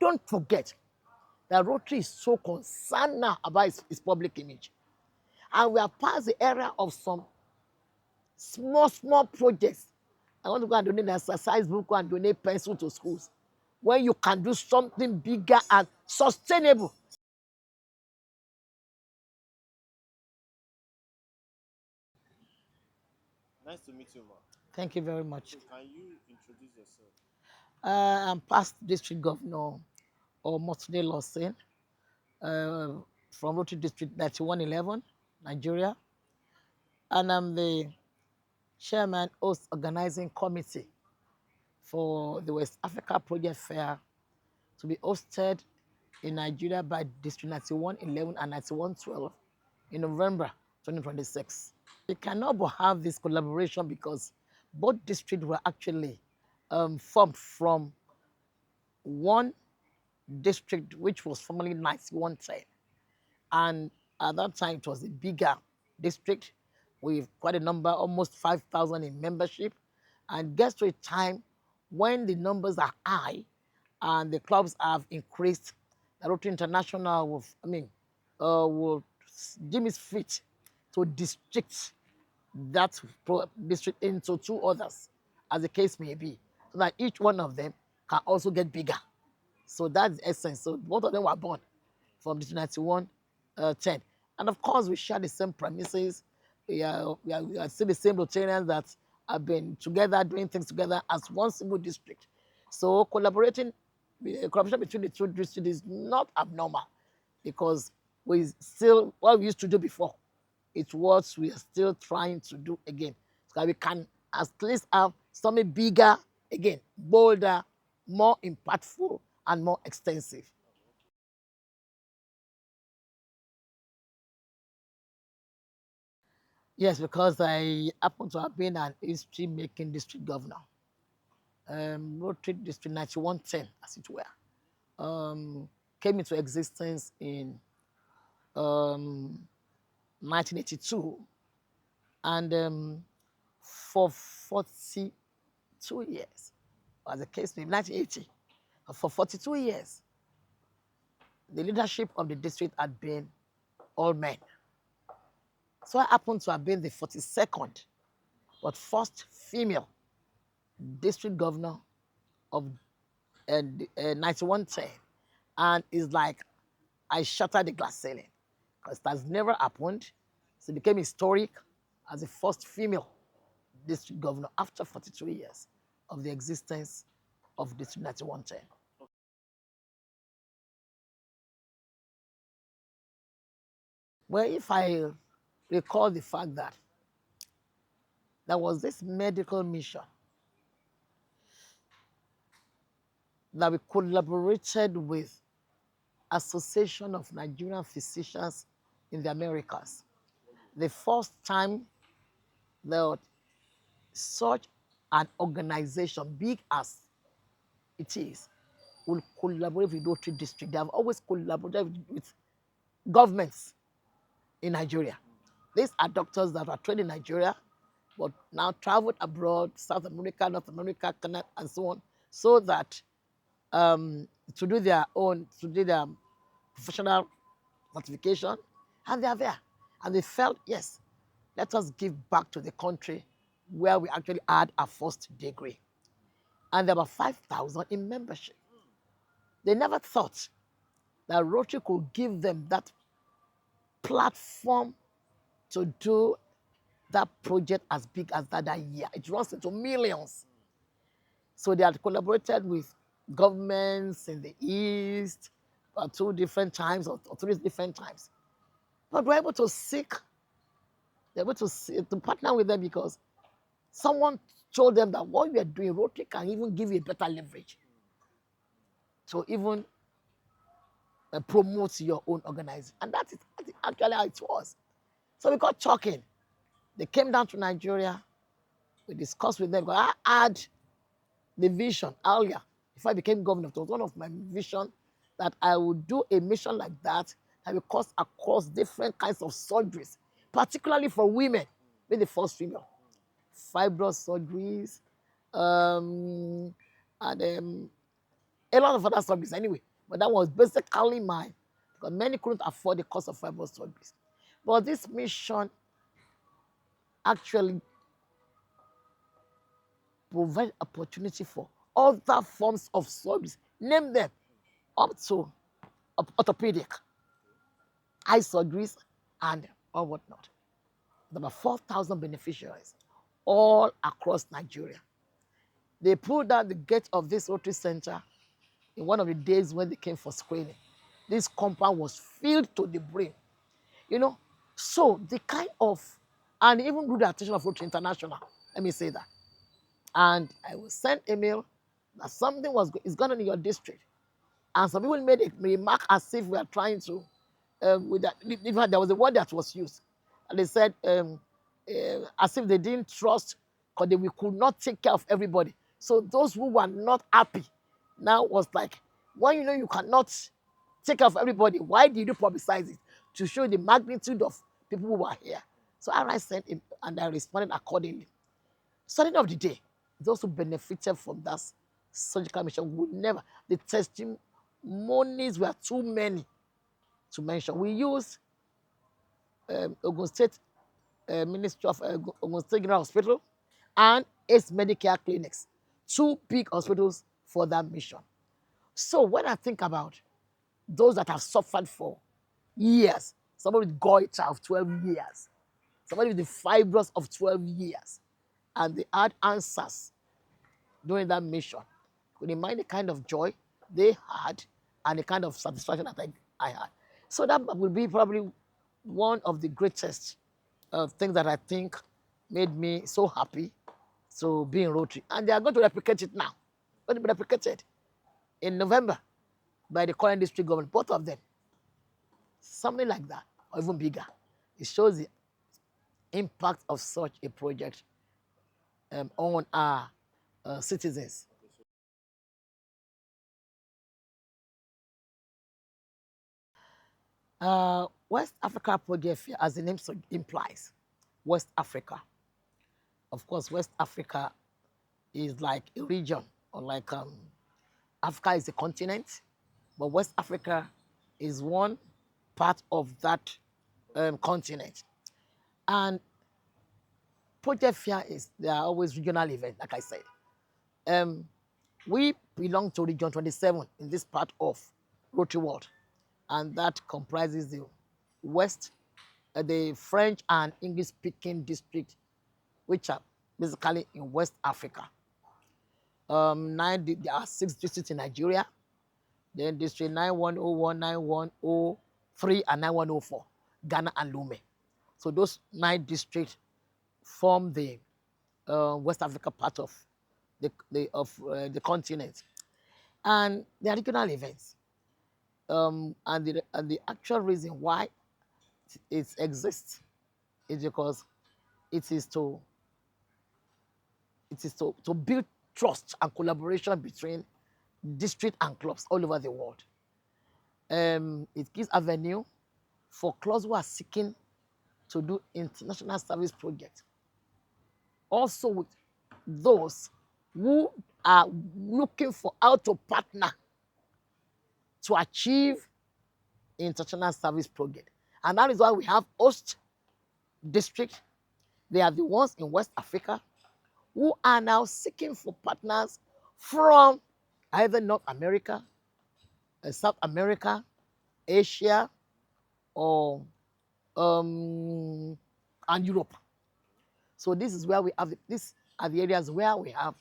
don't forget that Rotary is so concerned now about its public image. And we have passed the era of some small projects. I want to go and donate an exercise book and donate pencil to schools. When you can do something bigger and sustainable. Nice to meet you, ma. Thank you very much. So can you introduce yourself? I'm past district governor Omotunde Lawson uh, from Rotary District 9111, Nigeria. And I'm the chairman host organizing committee for the West Africa Project Fair to be hosted in Nigeria by District 9111 and 9112 in November 2026. We cannot but have this collaboration because both districts were actually formed from one district, which was formerly 9110. And at that time, it was a bigger district with quite a number, almost 5,000 in membership. And gets to a time when the numbers are high and the clubs have increased, the Rotary International will deem it fit to district that district into two others, as the case may be, so that each one of them can also get bigger. So that's the essence. So both of them were born from the 91 10. And of course, we share the same premises. We are still the same Rotarians that have been together, doing things together as one single district. So collaboration between the two districts is not abnormal because what we used to do before, it's what we are still trying to do again. So that we can at least have something bigger, again, bolder, more impactful, and more extensive. Yes, because I happen to have been an history-making district governor. Rotary District 9110, as it were, came into existence in 1982, and for 42 years, as the case may be, 1980, for 42 years, the leadership of the district had been all men. So I happen to have been the 42nd, but first female district governor of 9110. And it's like I shattered the glass ceiling because it has never happened. So it became historic as the first female district governor after 42 years of the existence of District 9110. Well, if I recall the fact that there was this medical mission that we collaborated with Association of Nigerian Physicians in the Americas. The first time that such an organization, big as it is, will collaborate with Rotary District. They have always collaborated with governments in Nigeria. These are doctors that are trained in Nigeria, but now traveled abroad, South America, North America, Canada, and so on, so that to do their professional certification, and they are there. And they felt, yes, let us give back to the country where we actually had our first degree. And there were 5,000 in membership. They never thought that Rotary could give them that platform to do that project as big as that year. It runs into millions. So they had collaborated with governments in the East at 2 different times or 3 different times. But we're able to to partner with them because someone told them that what we are doing, Rotary can even give you a better leverage to even promote your own organizing. And that is actually how it was. So we got talking. They came down to Nigeria. We discussed with them. I had the vision earlier, before I became governor. It was one of my vision that I would do a mission like that will cost across different kinds of surgeries, particularly for women, being the first female. Fibrous surgeries, and a lot of other surgeries anyway. But that was basically mine because many couldn't afford the cost of fiber surgeries. But this mission actually provides opportunity for other forms of surgeries. Name them up to orthopedic, eye surgeries, and or whatnot. About 4,000 beneficiaries all across Nigeria. They pulled out the gate of this Rotary Center in one of the days when they came for screening. This compound was filled to the brim. You know, so the kind of, and even with the attention of Rotary International, let me say that. And I was sent a mail that something is going on in your district. And some people made a remark as if we are trying to, with that, in fact, there was a word that was used. And they said, as if they didn't trust because we could not take care of everybody. So those who were not happy now was like, when you know you cannot take care of everybody, why did you publicize it? To show the magnitude of people who were here. So I sent him and I responded accordingly. Starting of the day, those who benefited from that surgical mission would never, the testimonies were too many to mention. We used Ogun State Ministry of Ogun State General Hospital and its Medicare clinics, two big hospitals for that mission. So when I think about those that have suffered for years, somebody with goiter of 12 years, somebody with the fibrosis of 12 years, and they had answers during that mission. Could you mind the kind of joy they had and the kind of satisfaction that I had? So that would be probably one of the greatest things that I think made me so happy to be in Rotary. And they are going to replicate it now. Going to be replicated in November by the current district government, both of them. Something like that, or even bigger. It shows the impact of such a project on our citizens. West Africa Project Fair, as the name implies, West Africa. Of course, West Africa is like a region, or like Africa is a continent, but West Africa is one part of that continent. And Project Fair there are always regional events, like I said. Um, we belong to Region 27 in this part of Rotary World, and that comprises the West, the French and English speaking district, which are basically in West Africa. There are 6 districts in Nigeria. Then district 9101, 9103, and 9104, Ghana and Lome. So those 9 districts form the West Africa part of the continent. And the regional events. And the actual reason why it exists is because it is to to build trust and collaboration between district and clubs all over the world. It gives avenue for clubs who are seeking to do international service projects. Also with those who are looking for how to partner to achieve international service project. And that is why we have host district. They are the ones in West Africa who are now seeking for partners from either North America, South America, Asia, or and Europe. So this is where we have these are the areas where we have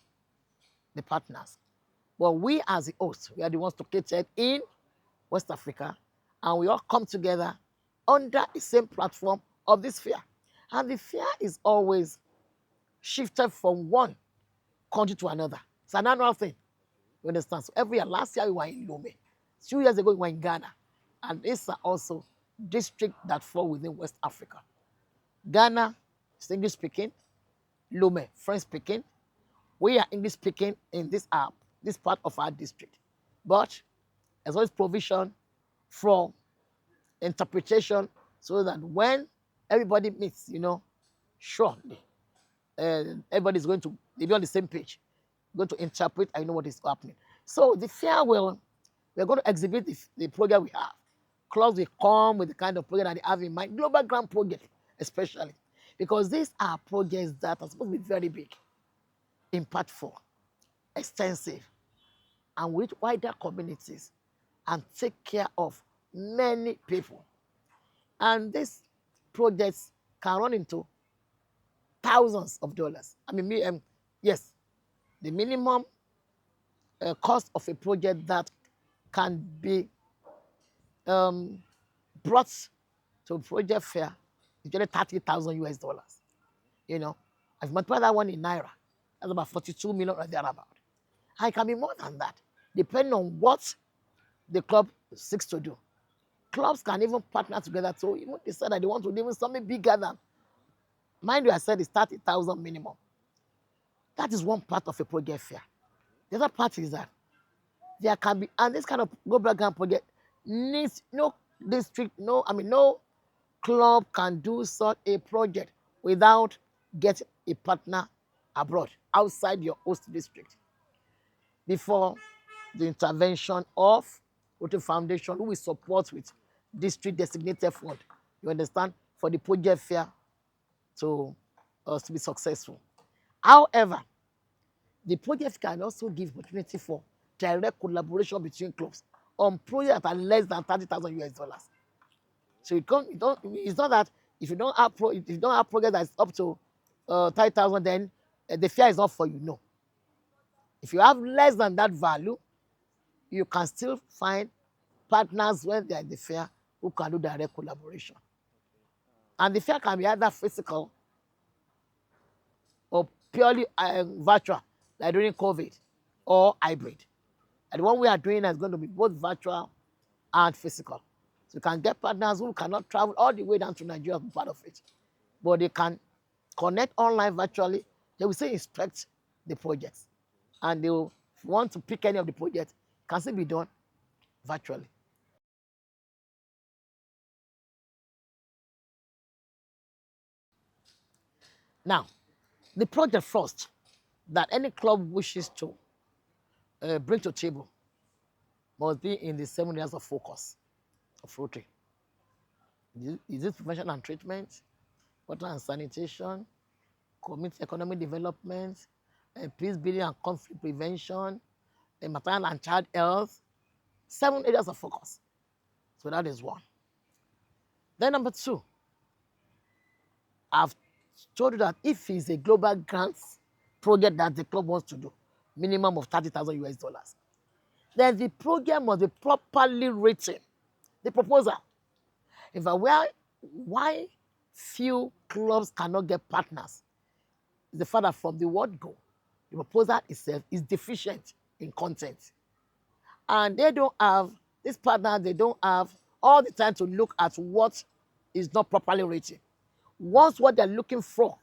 the partners. But we as the host, we are the ones located in West Africa, and we all come together under the same platform of this fair. And the fair is always shifted from one country to another. It's an annual thing. You understand? So every year, last year we were in Lome. 2 years ago we were in Ghana. And these are also districts that fall within West Africa. Ghana is English speaking, Lome, French speaking. We are English speaking in this part of our district. But there's always provision for interpretation so that when everybody meets, surely everybody's going to be on the same page, going to interpret and know what is happening. So the fair will we're going to exhibit the project we have. Clubs will come with the kind of project that they have in mind, global grant project especially, because these are projects that are supposed to be very big, impactful, extensive, and reach wider communities and take care of many people. And these projects can run into thousands of dollars. I mean, yes, the minimum cost of a project that can be um, brought to a project fair is generally 30,000 US dollars. You know, I've multiplied that one in Naira. That's about 42 million or thereabout. And it can be more than that, depending on what the club seeks to do. Clubs can even partner together to even decide that they want to do even something bigger than, mind you, I said it's 30,000 minimum. That is one part of a project fair. The other part is that there can be, and this kind of global grant project needs no district, no club can do such a project without getting a partner abroad, outside your host district, before the intervention of Rotary Foundation, who will support with district designated fund, you understand, for the project fair to be successful. However, the project can also give opportunity for direct collaboration between clubs on projects that are less than 30,000 US dollars. So it's not that if you don't have project that's up to 30,000, then the fair is not for you. No. If you have less than that value, you can still find partners when they're at the fair who can do direct collaboration. And the fair can be either physical or purely virtual, like during COVID, or hybrid. And the one we are doing is going to be both virtual and physical. So you can get partners who cannot travel all the way down to Nigeria to be part of it. But they can connect online virtually. They will say inspect the projects. And they will, if you want to pick any of the projects, it can still be done virtually. Now, the project first that any club wishes to bring to table must be in the 7 areas of focus of Rotary. Is it prevention and treatment, water and sanitation, community economic development, peace building and conflict prevention, maternal and child health? 7 areas of focus. So that is one. Then number two, I've told you that if it's a global grants project that the club wants to do, minimum of 30,000 US dollars, then the project must be properly written. The proposal. In fact, why few clubs cannot get partners is the fact that from the word go, the proposal itself is deficient in content. And they don't have, this partner, they don't have all the time to look at what is not properly written. Once what they're looking for,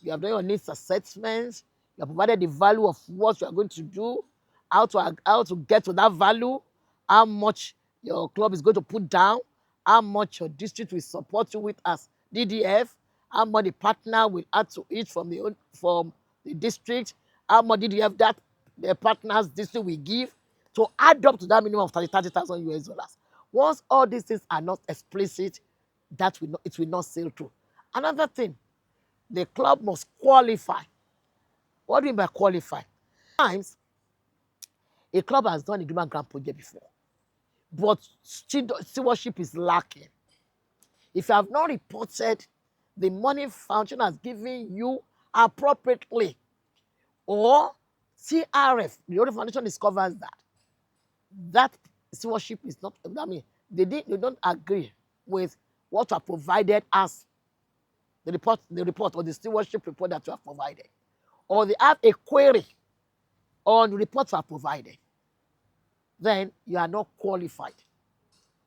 you have done your needs assessments, you have provided the value of what you are going to do, how to get to that value, how much your club is going to put down, how much your district will support you with as DDF, how much the partner will add to it from the district, how much DDF that the partners district will give to add up to that minimum of 30,000 US dollars. Once all these things are not explicit, it will not sail through. Another thing, the club must qualify. What do you mean by qualify? Sometimes a club has done a global grant project before, but stewardship is lacking. If you have not reported the money foundation has given you appropriately, or CRF, the Rotary Foundation discovers that stewardship is not, I mean, they don't agree with what are provided as the report or the stewardship report that you have provided, or they have a query on the reports are provided, then you are not qualified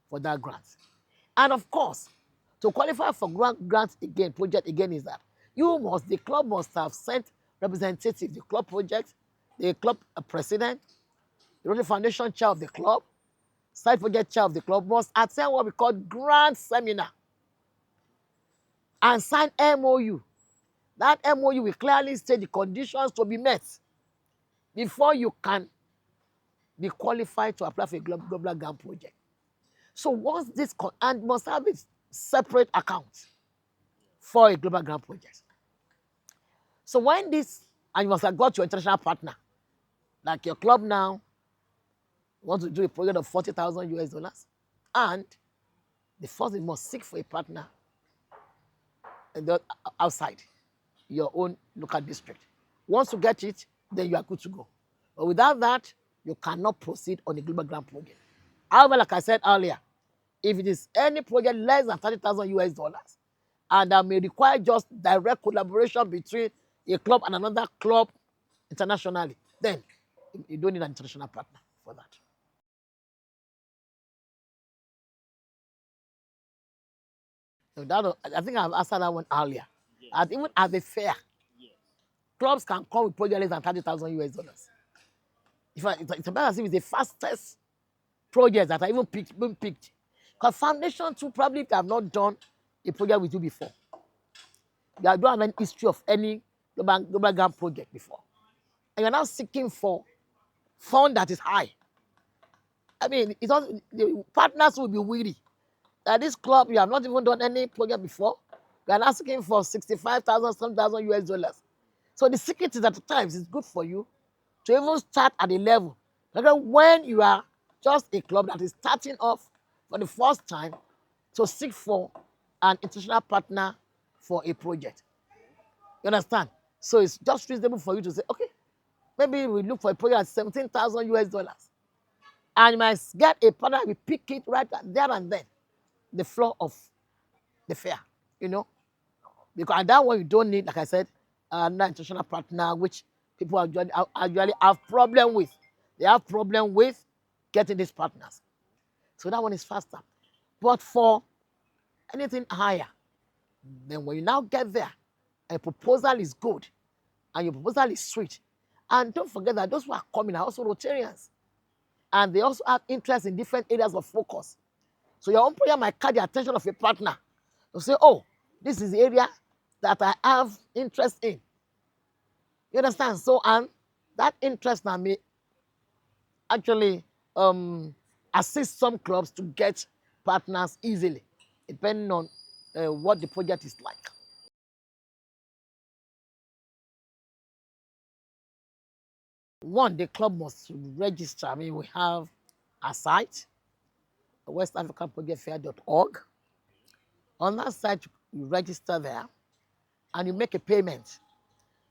for that grant. And of course, to qualify for grants again, project again, is that the club must have sent representatives, the club project, the club president, the Rotary Foundation chair of the club, site project chair of the club must attend what we call grant seminar and sign MOU. That MOU will clearly state the conditions to be met before you can be qualified to apply for a global grant project. So once this, and must have a separate account for a global grant project. So when this, and you must have got your international partner, like your club now wants to do a project of 40,000 US dollars, and the first you must seek for a partner outside your own local district. Once you get it, then you are good to go. But without that, you cannot proceed on a global grant project. However, like I said earlier, if it is any project less than 30,000 US dollars, and that may require just direct collaboration between a club and another club internationally, then you don't need an international partner for that. So that, I think I've answered that one earlier. Yes. And even at the fair, Yes. clubs can come with projects less than 30,000 US dollars. In fact, it's about as if it's the fastest projects that are even been picked. Because Foundation too, probably have not done a project with you before. They don't have any history of any global grant project before. And you're now seeking for fund that is high. I mean, the partners will be weary. At this club, you have not even done any project before. You are asking for 65,000, some thousand US dollars. So the secret is at times it's good for you to even start at a level. Because when you are just a club that is starting off for the first time, to seek for an international partner for a project. You understand? So it's just reasonable for you to say, okay, maybe we look for a project at 17,000 US dollars. And you might get a partner, we pick it right there and then, the floor of the fair, you know? Because at that one, you don't need, like I said, an international partner, which people actually have problem with. They have problem with getting these partners. So that one is faster. But for anything higher, then when you now get there, a proposal is good, and your proposal is sweet. And don't forget that those who are coming are also Rotarians. And they also have interest in different areas of focus. So your own prayer might catch the attention of a partner to say, oh, this is the area that I have interest in. You understand? So, and that interest now may actually assist some clubs to get partners easily, depending on what the project is like. One, the club must register. I mean, we have a site, westafricanprojectfair.org. On that site, you register there and you make a payment.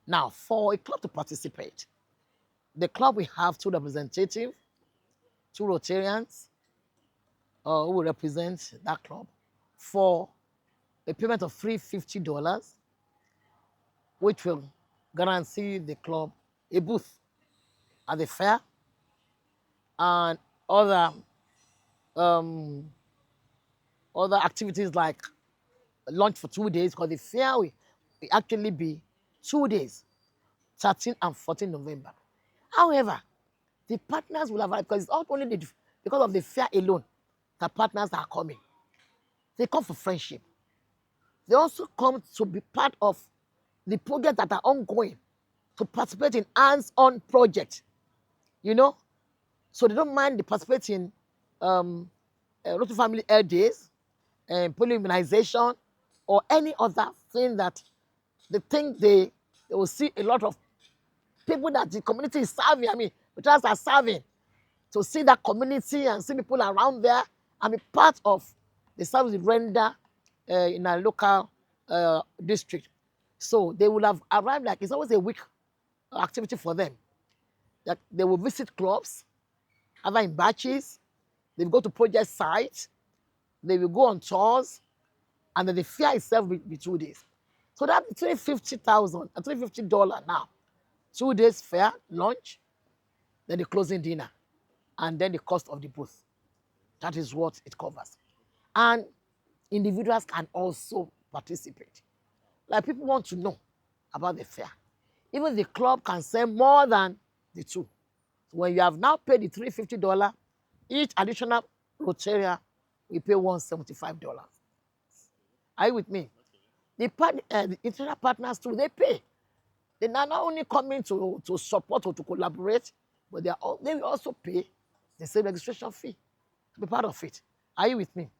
Now, for a club to participate, the club will have two representatives, two Rotarians, who will represent that club for a payment of $350, which will guarantee the club a booth at the fair and um, other activities like lunch for 2 days, because the fair will actually be 2 days, 13 and 14 November. However, the partners will have, because it's not only because of the fair alone that partners are coming. They come for friendship. They also come to be part of the projects that are ongoing, to participate in hands-on projects, you know. So they don't mind the participating Rotary Family Air Days, polio immunization, or any other thing that they think they will see a lot of people that the community is serving. I mean, Rotarians are serving, to see that community and see people around there and be part of the service we render in a local district. So they will have arrived, like it's always a week activity for them. That they will visit clubs, either in batches, they will go to project sites, they will go on tours, and then the fair itself will be 2 days. So that's $350,000 and $350 now. 2 days fair, lunch, then the closing dinner, and then the cost of the booth. That is what it covers. And individuals can also participate. Like people want to know about the fair. Even the club can sell more than the two. When you have now paid the $350, each additional Rotarian will pay $175. Are you with me? The international partners too, they pay. They're not only coming to support or to collaborate, but they will also pay the same registration fee to be part of it. Are you with me?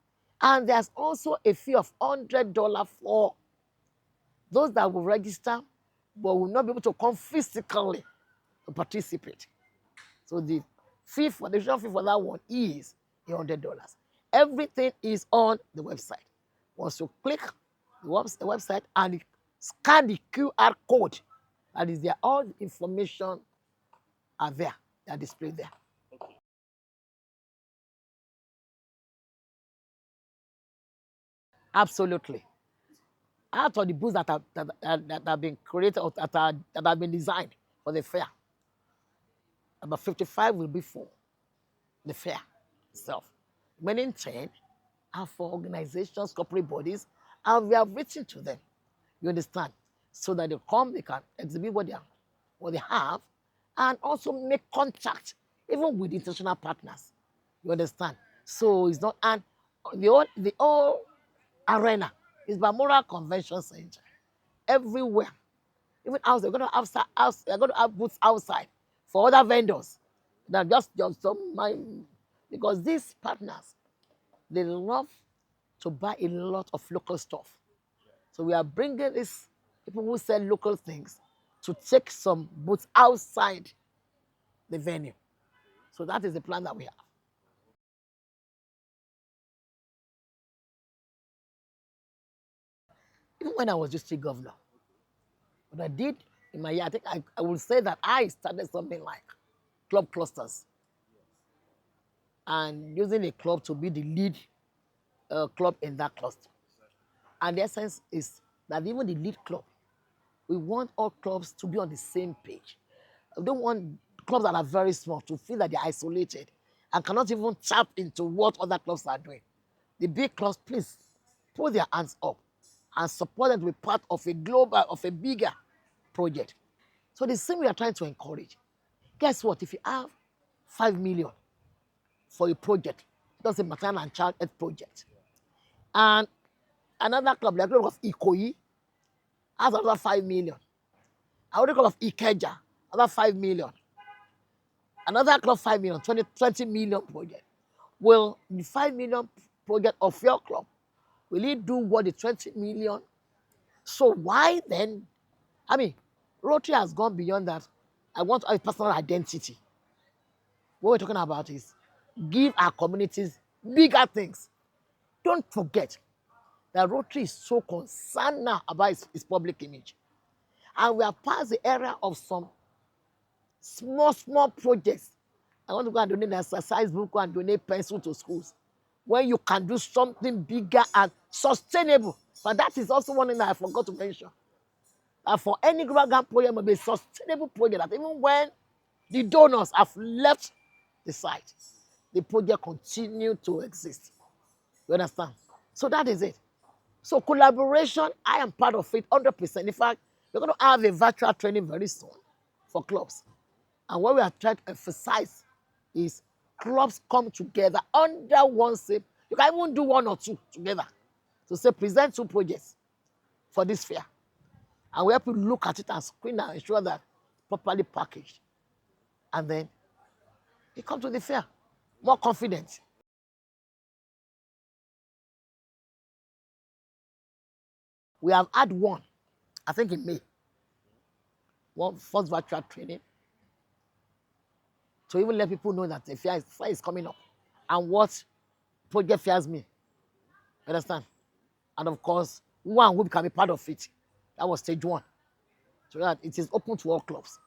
And there's also a fee of $100 for those that will register but will not be able to come physically to participate. So the registration fee for that one is $100. Everything is on the website. Once you click the website and you scan the QR code, that is there, all the information are there. They are displayed there. Okay. Absolutely. Out of the booths that have been created or that have been designed for the fair, about 55 will be for the fair itself. Remaining 10 are for organizations, corporate bodies, and we have written to them. You understand? So that they come, they can exhibit what they have, and also make contact, even with international partners. You understand? So it's not, and the whole arena is Balmoral Convention Center. Everywhere, even outside, they're going to have booths outside for other vendors. That just some mind, because these partners, they love to buy a lot of local stuff. So we are bringing these people who sell local things to take some booths outside the venue. So that is the plan that we have. Even when I was district governor, what I did in my year, I think I would say that I started something like club clusters and using a club to be the lead club in that cluster. And the essence is that even the lead club, we want all clubs to be on the same page. We don't want clubs that are very small to feel that they're isolated and cannot even tap into what other clubs are doing. The big clubs, please put their hands up and support them to be part of a global, of a bigger project. So the same we are trying to encourage. Guess what? If you have 5 million for a project, that's a maternal and child health project, and another club, like the club of Ikoyi, has another 5 million. Another club of Ikeja, another 5 million. Another club 5 million, 20 million project. Will the 5 million project of your club, will it do what the 20 million? So why then? I mean, Rotary has gone beyond that. I want a personal identity. What we're talking about is give our communities bigger things. Don't forget that Rotary is so concerned now about its public image. And we are past the era of some small projects. I want to go and donate an exercise book and donate pencil to schools. When you can do something bigger and sustainable. But that is also one thing that I forgot to mention. That for any global project must be a sustainable project that even when the donors have left the site, the project continue to exist. You understand? So that is it. So collaboration, I am part of it 100%. In fact, we're going to have a virtual training very soon for clubs. And what we are trying to emphasize is clubs come together under one same. You can even do one or two together. So say present 2 projects for this fair. And we have to look at it and screen and ensure that properly packaged. And then you come to the fair more confident. We have had one, I think in May, one first virtual training to even let people know that the fair is coming up and what project fairs mean. Understand? And of course, one who can be part of it. That was stage 1. So that it is open to all clubs.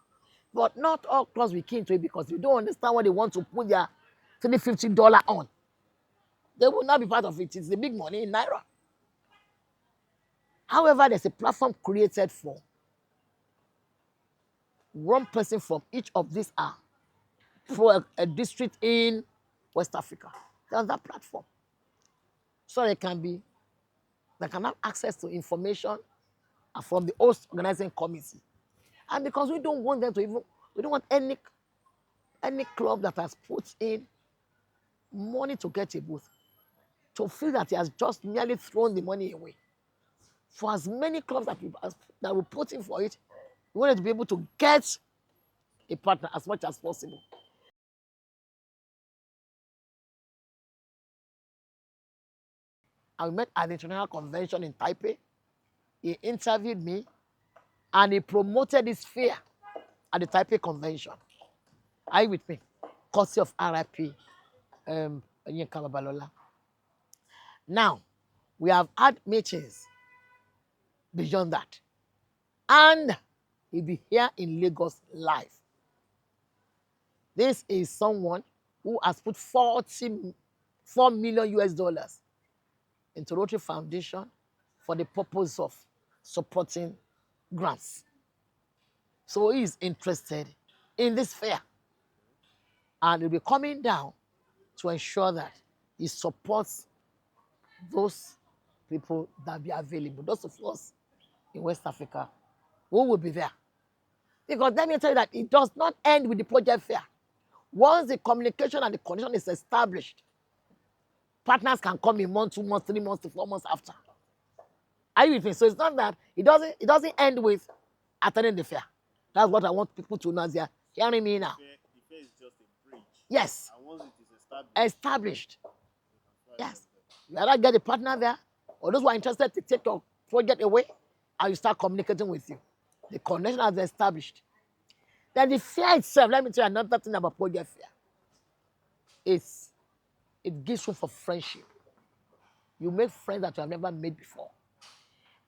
But not all clubs will key into it because they don't understand what they want to put their $50 on. They will not be part of it. It's the big money in Naira. However, there's a platform created for one person from each of these are for a district in West Africa. There's that platform. So they can have access to information from the host organizing committee. And because we don't want them to even, we don't want any club that has put in money to get a booth to feel that he has just merely thrown the money away. For as many clubs that will put in for it, we wanted to be able to get a partner as much as possible. and we met at the International Convention in Taipei. He interviewed me and he promoted this fair at the Taipei Convention. Are you with me? Courtesy of RIP Yinka Babalola. Now, we have had meetings beyond that. And he'll be here in Lagos live. This is someone who has put 44 million US dollars into Rotary Foundation for the purpose of supporting grants. So he is interested in this fair. And he'll be coming down to ensure that he supports those people that be available, those of us in West Africa who will be there. Because let me tell you that it does not end with the project fair. Once the communication and the connection is established, partners can come in 1, 2 months, 3 months, to 4 months after. Are you with me? So it's not that it doesn't end with attending the fair. That's what I want people to know as they're hearing me now. The fair is just a bridge. Yes. And once it is Established. you can Yes. You either get a partner there, or those who are interested to take your project away, and you start communicating with you. The connection has been established. Then the fair itself, let me tell you another thing about project fair. It gives room for friendship. You make friends that you have never made before.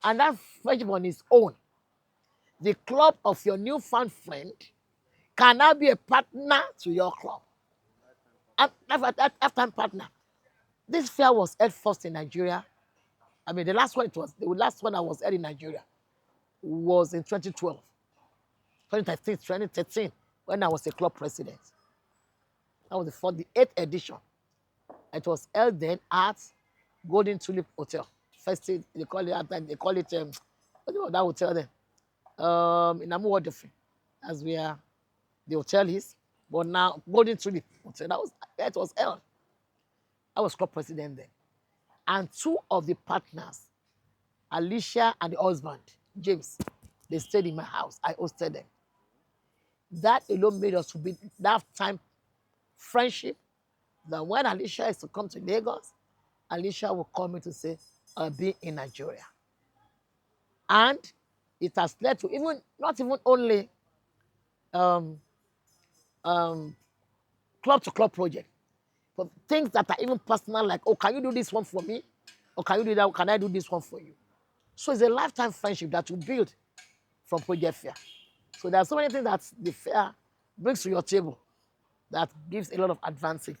And that friendship on its own, the club of your newfound friend can now be a partner to your club. And lifetime partner. This fair was held first in Nigeria. I mean, the last one I was held in Nigeria was in 2012, 2013, when I was a club president. That was the 8th edition. It was held then at Golden Tulip Hotel. First thing they call it what do you call that hotel then? In Amuwodefe, as where the hotel is. But now Golden Tulip Hotel, that was held. I was club president then. And 2 of the partners, Alicia and the husband, James, they stayed in my house. I hosted them. That alone made us to be that time friendship, that when Alicia is to come to Lagos, Alicia will call me to say, I'll be in Nigeria. And it has led to not even only um, club to club project, but things that are even personal, like, oh, can you do this one for me? Or can you do that? Can I do this one for you? So it's a lifetime friendship that you build from project fair. So there are so many things that the fair brings to your table that gives a lot of advantage